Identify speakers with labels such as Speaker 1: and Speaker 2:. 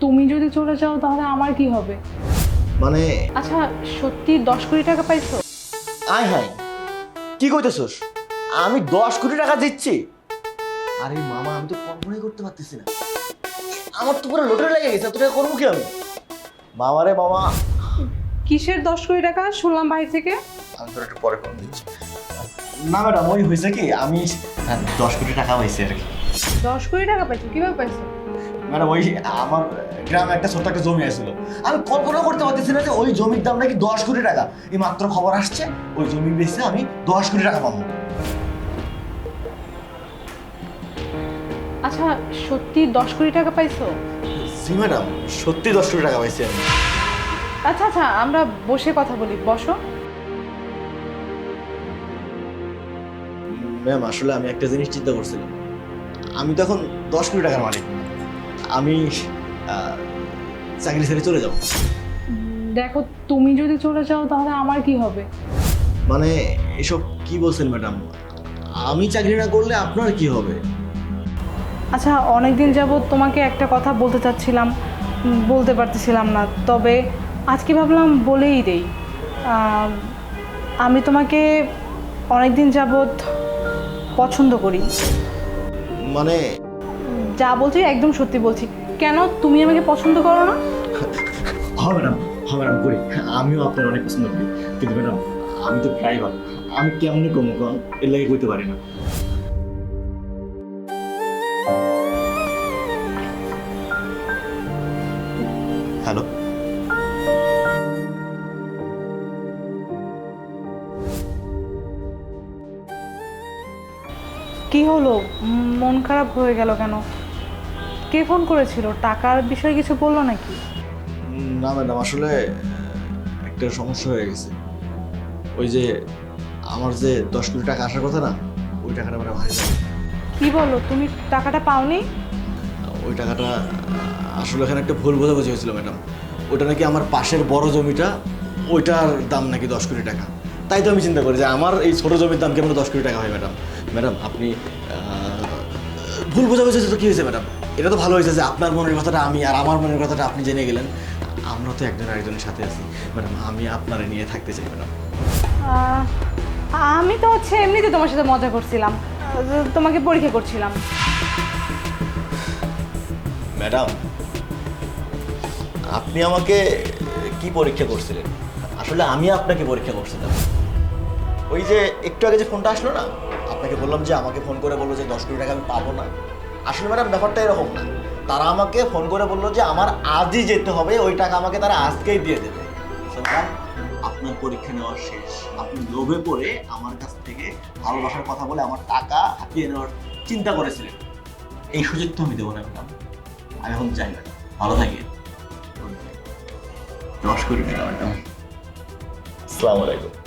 Speaker 1: তুমি যদি চলে যাও তাহলে আমার কি হবে?
Speaker 2: মানে
Speaker 1: আচ্ছা সত্যি 10 কোটি টাকা পাইছো?
Speaker 2: আয় হায়, কি কইতেছস? আমি 10 কোটি টাকা দিচ্ছি? আরে মামা, আমি তো কল্পনাই করতে পারতেছি না। আমার তো পুরো লটারি লেগে গেছে, এত টাকা করবো কি আমি? মামা রে মামা,
Speaker 1: কিসের 10 কোটি টাকা শুনলাম বাইরে থেকে?
Speaker 2: আমি তোর একটু পরে ফোন দিচ্ছি। না ম্যাডাম, ওই হয়েছে কি, আমি 10 কোটি টাকা পাইছি আর কি।
Speaker 1: 10 কোটি টাকা পাইছো? কিভাবে পাইছো?
Speaker 2: ম্যাডাম, ওই আমার গ্রামে একটা ছোট্ট একটা জমি আছিল, আমি কল্পনা করতে পারতেছি না যে ওই জমির দাম নাকি 10 কোটি টাকা। এই মাত্র খবর আসছে ওই জমি বেচে আমি 10 কোটি টাকা পাবো।
Speaker 1: আচ্ছা সত্যি 10 কোটি টাকা পাইছো?
Speaker 2: জি ম্যাডাম, সত্যি 10 কোটি টাকা পাইছি আমি।
Speaker 1: আচ্ছা আচ্ছা, আমরা বসে কথা বলি, বসো।
Speaker 2: ম্যাম, আসলে আমি একটা জিনিস চিন্তা করছিলাম, আমি তো এখন 10 কোটি টাকার মালিক, আমি চাকরি ছেড়ে চলে যাব।
Speaker 1: দেখো তুমি যদি চলে যাও তাহলে আমার কি হবে?
Speaker 2: মানে এসব কি বলছেন ম্যাডাম? আমি চাকরি না করলে আপনার কি হবে?
Speaker 1: আচ্ছা অনেকদিন যাবত তোমাকে একটা কথা বলতে চাচ্ছিলাম, বলতে পারতেছিলাম না, তবে আজকে ভাবলাম বলেই দেই। আমি তোমাকে অনেকদিন যাবত পছন্দ করি।
Speaker 2: মানে
Speaker 1: যা বলছি একদম সত্যি বলছি। কেন তুমি আমাকে পছন্দ করো না?
Speaker 2: হ্যাঁ ম্যাডাম, হ্যাঁ ম্যাডাম করি, আমিও আপনার অনেক পছন্দ করি, কিন্তু ম্যাডাম আমি তো ড্রাইভার, আমি কেমনি কম কম এর লাগে করতে পারি না। হ্যালো,
Speaker 1: কি হলো, মন খারাপ হয়ে গেল কেন? কে ফোন করেছিল? টাকার বিষয়ে কিছু বললো নাকি?
Speaker 2: না ম্যাডাম, আসলে একটা সমস্যা হয়ে গেছে। ওই যে আমার যে 10 কোটি টাকা আসার কথা না, ওই টাকাটা ম্যাডাম হারিয়ে যাবে।
Speaker 1: কি বলো, তুমি টাকাটা পাওনি?
Speaker 2: ওই টাকাটা আসলে এখানে একটা ভুল বোঝাবুঝি হয়েছিল ম্যাডাম। ওটা নাকি আমার পাশের বড় জমিটা, ওইটার দাম নাকি 10 কোটি টাকা। তাই তো আমি চিন্তা করি যে আমার এই ছোট জমির দাম কেমন 10 কোটি টাকা হয় ম্যাডাম। ম্যাডাম আপনি ভুল বোঝাবুঝি হয়েছে তো কী হয়েছে ম্যাডাম? এটা তো ভালো হয়েছে যে আপনার মনের কথাটা আমি আর আমার মনের কথাটা আপনি জেনে গেলেন। আমরা তো একজন আরেকজনের সাথে আছি ম্যাডাম, আমি আপনারা নিয়ে থাকতে চাই ম্যাডাম।
Speaker 1: আহ, আমি তো হচ্ছে এমনিতে তোমার সাথে মজা করছিলাম, তোমাকে পরীক্ষা করছিলাম।
Speaker 2: ম্যাডাম, আপনি আমাকে কি পরীক্ষা করছিলেন? আসলে আমি আপনাকে পরীক্ষা করছিলাম। ওই যে একটু আগে যে ফোনটা আসলো না, আপনাকে বললাম যে আমাকে ফোন করে বললো যে 10 কোটি টাকা আমি পাবো না। আসলে ম্যাডাম ব্যাপারটা এরকম না, তারা আমাকে ফোন করে বললো যে আমার আজই যেতে হবে, ওই টাকা আমাকে তারা আজকেই দিয়ে দেবে। ম্যাডাম, আপনার পরীক্ষা নেওয়া শেষ, আপনি লোভে পড়ে আমার কাছ থেকে ভালোবাসার কথা বলে আমার টাকা হাতিয়ে নেওয়ার চিন্তা করেছিলেন। এই সুযোগ তো আমি দেবো না ম্যাডাম, আমি এখন চাই না। ভালো থাকি। 10 কোটি টাকা ম্যাডাম। আসসালামু আলাইকুম।